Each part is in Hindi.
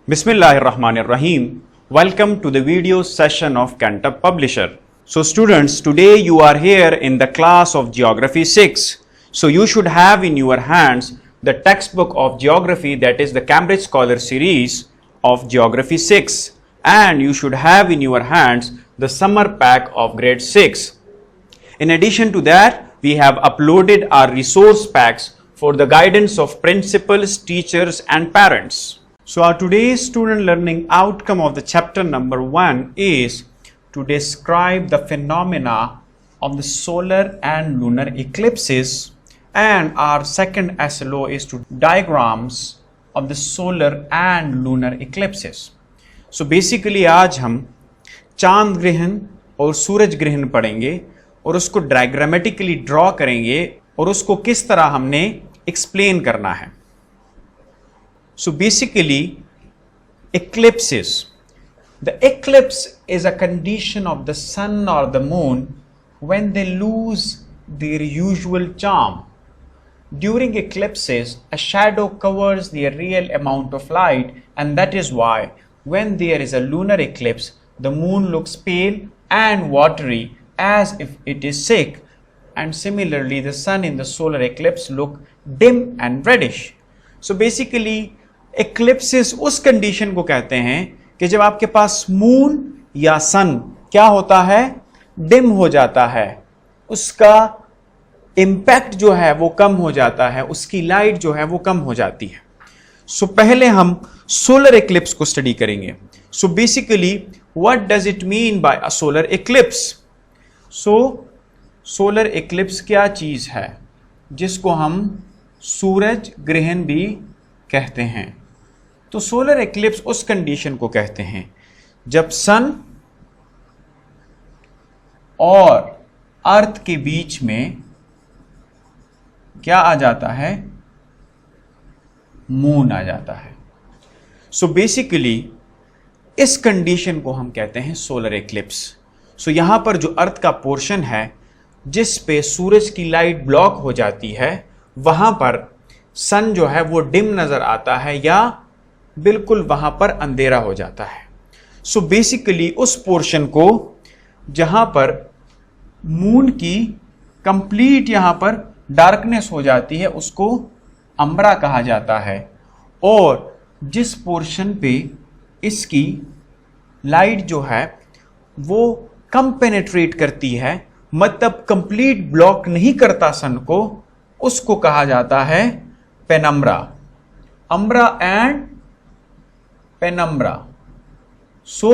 Bismillahirrahmanirrahim. Welcome to the video session of Cantab Publisher. So students, today you are here in the class of Geography 6. So you should have in your hands the textbook of Geography, that is the Cambridge Scholar series of Geography 6. And you should have in your hands the summer pack of grade 6. In addition to that, we have uploaded our resource packs for the guidance of principals, teachers and parents. So our today's student learning outcome of the chapter number 1 is to describe the phenomena of the solar and lunar eclipses, and our second SLO is to diagrams of the solar and lunar eclipses. So basically आज हम चांद ग्रहण और सूरज ग्रहण पढ़ेंगे और उसको डायग्रामेटिकली ड्रॉ करेंगे और उसको किस तरह हमने एक्सप्लेन करना है. So basically, eclipses. The eclipse is a condition of the sun or the moon when they lose their usual charm. During eclipses, a shadow covers the real amount of light, and that is why when there is a lunar eclipse, the moon looks pale and watery as if it is sick, and similarly the sun in the solar eclipse look dim and reddish. So basically, eclipses उस कंडीशन को कहते हैं कि जब आपके पास मून या सन क्या होता है, डिम हो जाता है, उसका इंपैक्ट जो है वो कम हो जाता है, उसकी लाइट जो है वो कम हो जाती है. सो पहले हम सोलर एक्लिप्स को स्टडी करेंगे. So basically what does it mean by a solar eclipse. So solar eclipse क्या चीज है जिसको हम सूरज ग्रहण भी कहते हैं. तो सोलर एक्लिप्स उस कंडीशन को कहते हैं जब सन और अर्थ के बीच में क्या आ जाता है, मून आ जाता है. सो बेसिकली इस कंडीशन को हम कहते हैं सोलर एक्लिप्स. सो यहां पर जो अर्थ का पोर्शन है जिस पे सूरज की लाइट ब्लॉक हो जाती है, वहां पर सन जो है वो डिम नजर आता है या बिल्कुल वहां पर अंधेरा हो जाता है. सो बेसिकली उस पोर्शन को जहां पर मून की कंप्लीट यहां पर डार्कनेस हो जाती है उसको अम्बरा कहा जाता है, और जिस पोर्शन पे इसकी लाइट जो है वो कम पेनेट्रेट करती है, मतलब कंप्लीट ब्लॉक नहीं करता सन को, उसको कहा जाता है penumbra. Umbra and penumbra. So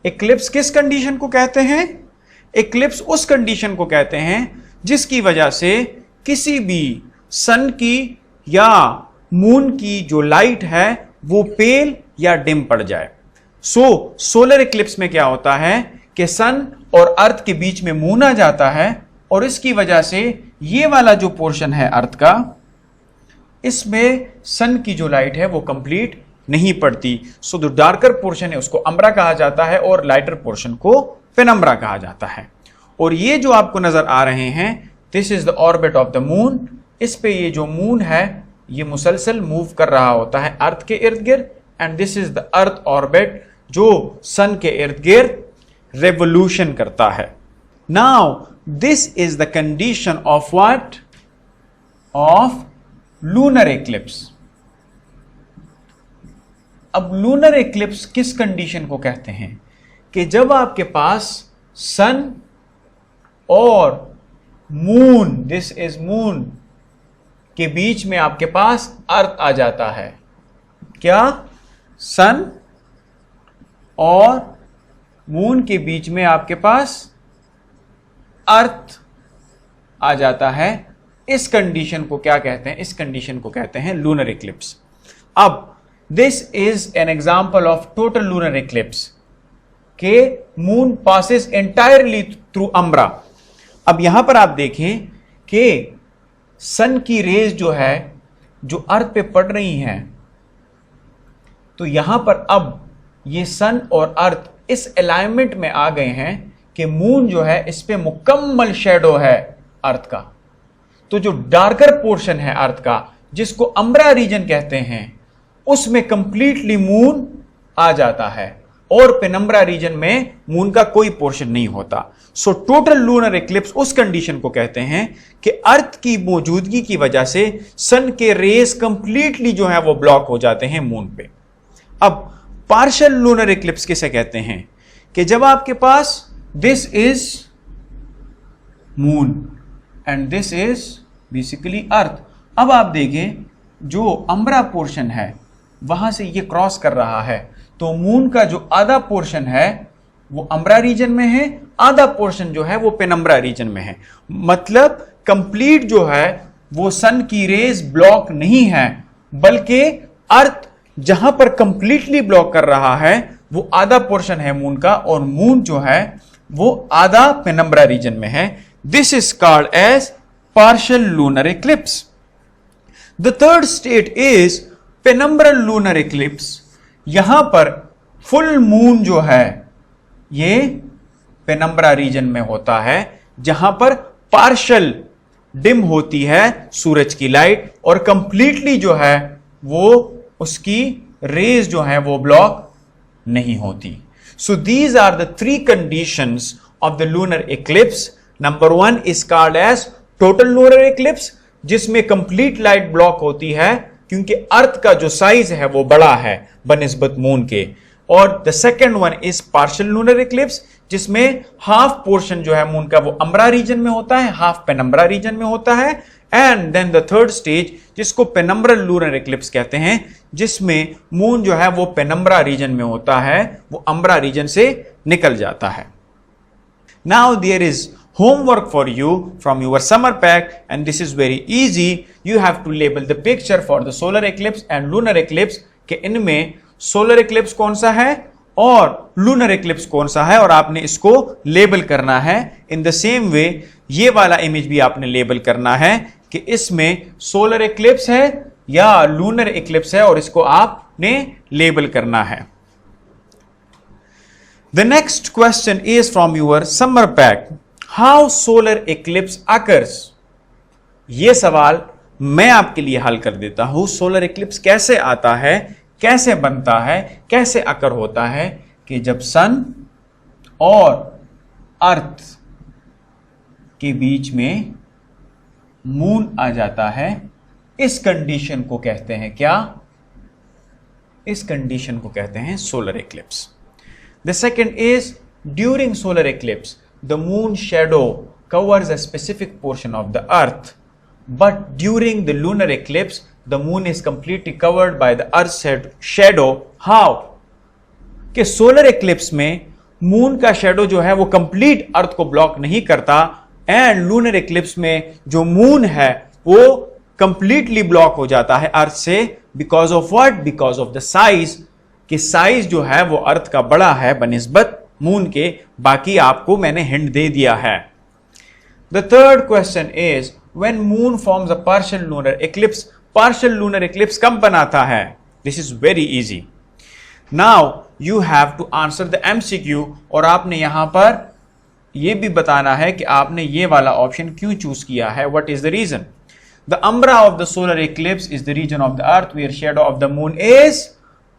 eclipse किस कंडीशन को कहते हैं? एक्लिप्स उस कंडीशन को कहते हैं जिसकी वजह से किसी भी सन की या मून की जो लाइट है वो पेल या डिम पड़ जाए. सो सोलर एक्लिप्स में क्या होता है कि सन और अर्थ के बीच में मून आ जाता है और इसकी वजह से ये वाला जो पोर्शन है अर्थ का, इसमें सन की जो लाइट है वो कंप्लीट नहीं पड़ती. सो जो डार्कर पोर्शन है उसको अम्बरा कहा जाता है और लाइटर पोर्शन को पेनम्ब्रा कहा जाता है. और ये जो आपको नजर आ रहे हैं, this is the orbit of the moon. इस पे ये जो मून है ये मुसलसल मूव कर रहा होता है अर्थ के इर्द गिर्द, and this is the earth orbit जो सन के इर्द गिर्द रेवोल्यूशन करता है. Now this is the condition of what? Of lunar eclipse. अब लूनर एक्लिप्स किस कंडीशन को कहते हैं कि जब आपके पास सन और मून, दिस इज मून, के बीच में आपके पास अर्थ आ जाता है. क्या? सन और मून के बीच में आपके पास अर्थ आ जाता है. इस कंडीशन को क्या कहते हैं? इस कंडीशन को कहते हैं लूनर एक्लिप्स. अब this is an example of total lunar eclipse के मून पासेस एंटायरली थ्रू अम्बरा. अब यहां पर आप देखें कि सन की रेज जो है जो अर्थ पे पड़ रही हैं, तो यहां पर अब ये सन और अर्थ इस अलाइनमेंट में आ गए हैं कि मून जो है इस पे मुकम्मल शेडो है अर्थ का. तो जो डार्कर पोर्शन है अर्थ का जिसको अम्बरा रीजन कहते हैं, उसमें कंप्लीटली मून आ जाता है और पेनम्ब्रा रीजन में मून का कोई पोर्शन नहीं होता। सो टोटल लूनर इक्लिप्स उस कंडीशन को कहते हैं कि अर्थ की मौजूदगी की वजह से सन के रेस कंप्लीटली जो है वो ब्लॉक हो जाते हैं मून पे। अब पार्शियल लूनर इक्लिप्स किसे कहते हैं कि जब आपके पास this is moon and this is basically earth. अब आप देखें जो अम्ब्रा पोर्शन है वहां से ये क्रॉस कर रहा है, तो मून का जो आधा पोर्शन है वो अम्ब्रा रीजन में है, आधा पोर्शन जो है वो पेनम्ब्रा रीजन में है। मतलब कंप्लीट जो है वो सन की रेज ब्लॉक नहीं है, बल्कि अर्थ जहां पर कंप्लीटली ब्लॉक कर रहा है वो आधा पोर्शन है मून का, और मून जो है वो आधा पेनम्ब्रा रीजन में है। This is called as partial lunar eclipse. The third state is penumbral lunar eclipse. यहां पर फुल मून जो है ये पेनम्ब्रा रीजन में होता है, जहां पर पार्शियल डिम होती है सूरज की लाइट और कंप्लीटली जो है वो उसकी रेज जो है वो ब्लॉक नहीं होती। So these are the three conditions of the lunar eclipse. Number 1 is called as total lunar eclipse, जिसमें कंप्लीट लाइट ब्लॉक होती है क्योंकि अर्थ का जो साइज है वो बड़ा है बनिस्बत मून के। और the second one is partial lunar eclipse, जिसमें हाफ पोर्शन जो है मून का वो अम्ब्रा रीजन में होता है, हाफ पेनम्ब्रा रीजन में होता है। And then the third stage जिसको पेनम्ब्रल लूनर इक्लिप्स कहते हैं, जिसमें मून जो है वो पेनम्ब्रा रीजन में होता है, वो अम्ब्रा रीजन से निकल जाता है। Now there is homework for you from your summer pack, and this is very easy. You have to label the picture for the solar eclipse and lunar eclipse कि इनमें solar eclipse कौन सा है और lunar eclipse कौन सा है, और आपने इसको लेबल करना है। In the same way ये वाला इमेज भी आपने लेबल करना है कि इसमें solar eclipse है या lunar eclipse है, और इसको आपने लेबल करना है। The next question is from your summer pack. How solar eclipse occurs? यह सवाल मैं आपके लिए हल कर देता हूं। सोलर इक्लिप्स कैसे आता है, कैसे बनता है, कैसे अकर होता है कि जब सन और अर्थ के बीच में मून आ जाता है। इस कंडीशन को कहते हैं क्या? इस कंडीशन को कहते हैं solar Eclipse. The second is during solar Eclipse the moon shadow covers a specific portion of the earth, but during the lunar eclipse the moon is completely covered by the earth's shadow. How? कि सोलर इक्लिप्स में मून का शेडो जो है वो कंप्लीट अर्थ को ब्लॉक नहीं करता, एंड लूनर इक्लिप्स में जो मून है वो कंप्लीटली ब्लॉक हो जाता है अर्थ से। Because of what? Because of the size, कि साइज जो है वो अर्थ का बड़ा है बनिस्बत मून के। बाकी आपको मैंने हिंट दे दिया है। The third question is when moon forms a partial lunar eclipse. Partial lunar eclipse कब बनाता है? This is very easy. Now you have to answer the MCQ, और आपने यहां पर यह भी बताना है कि आपने ये वाला ऑप्शन क्यों चूज किया है। What is the reason? The umbra of the solar eclipse is the region of the earth where shadow of the moon is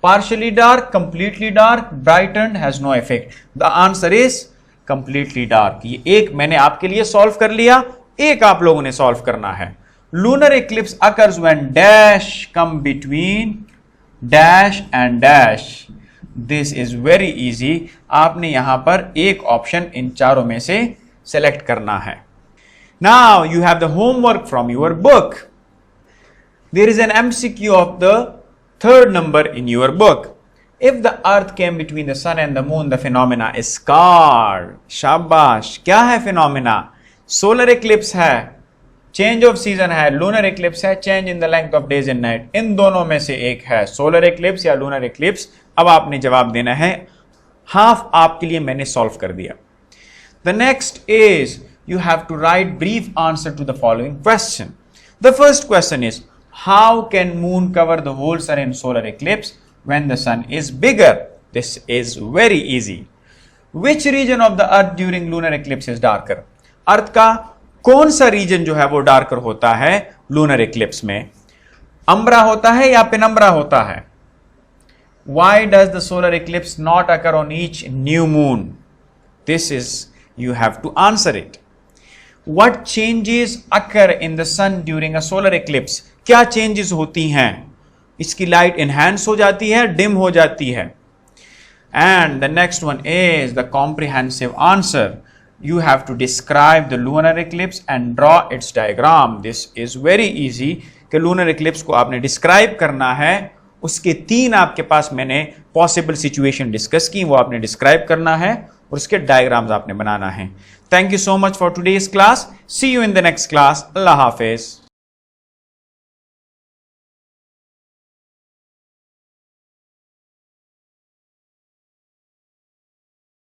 partially dark, completely dark, brightened, has no effect. The answer is completely dark. ये एक मैंने आपके लिए सॉल्व कर लिया, एक आप लोगों ने सॉल्व करना है। Lunar eclipse occurs when dash come between dash and dash. This is very easy. आपने यहां पर एक ऑप्शन इन चारों में से सेलेक्ट करना है। Now you have the homework from your book. There is an MCQ of the third number in your book. If the earth came between the sun and the moon, the phenomena is called. शाबाश। क्या है phenomena? सोलर इक्लिप्स है, चेंज ऑफ सीजन है, लूनर इक्लिप्स है, change in the length of days and night. इन दोनों में से एक है सोलर इक्लिप्स या लूनर इक्लिप्स। अब आपने जवाब देना है। हाफ आपके लिए मैंने सॉल्व कर दिया। The next is you have to write brief answer to the following question. The first question is how can moon cover the whole sun in solar eclipse when the sun is bigger? This is very easy. Which region of the earth during lunar eclipse is darker? अर्थ का कौन सा रीजन जो है वो डार्कर होता है लूनर इक्लिप्स में? अम्ब्रा होता है या पेनम्ब्रा होता है? Why does the solar eclipse not occur on each new moon? This is, you have to answer it. What changes occur in the sun during a solar eclipse? क्या changes होती हैं? इसकी light enhance हो जाती है, dim हो जाती है. And the next one is the comprehensive answer. You have to describe the lunar eclipse and draw its diagram. This is very easy कि lunar eclipse को आपने describe करना है. उसके 3 आपके पास मैंने possible situation discuss की, वो आपने describe करना है और उसके diagrams आपने बनाना है. Thank you so much for today's class. See you in the next class. Allah Hafiz.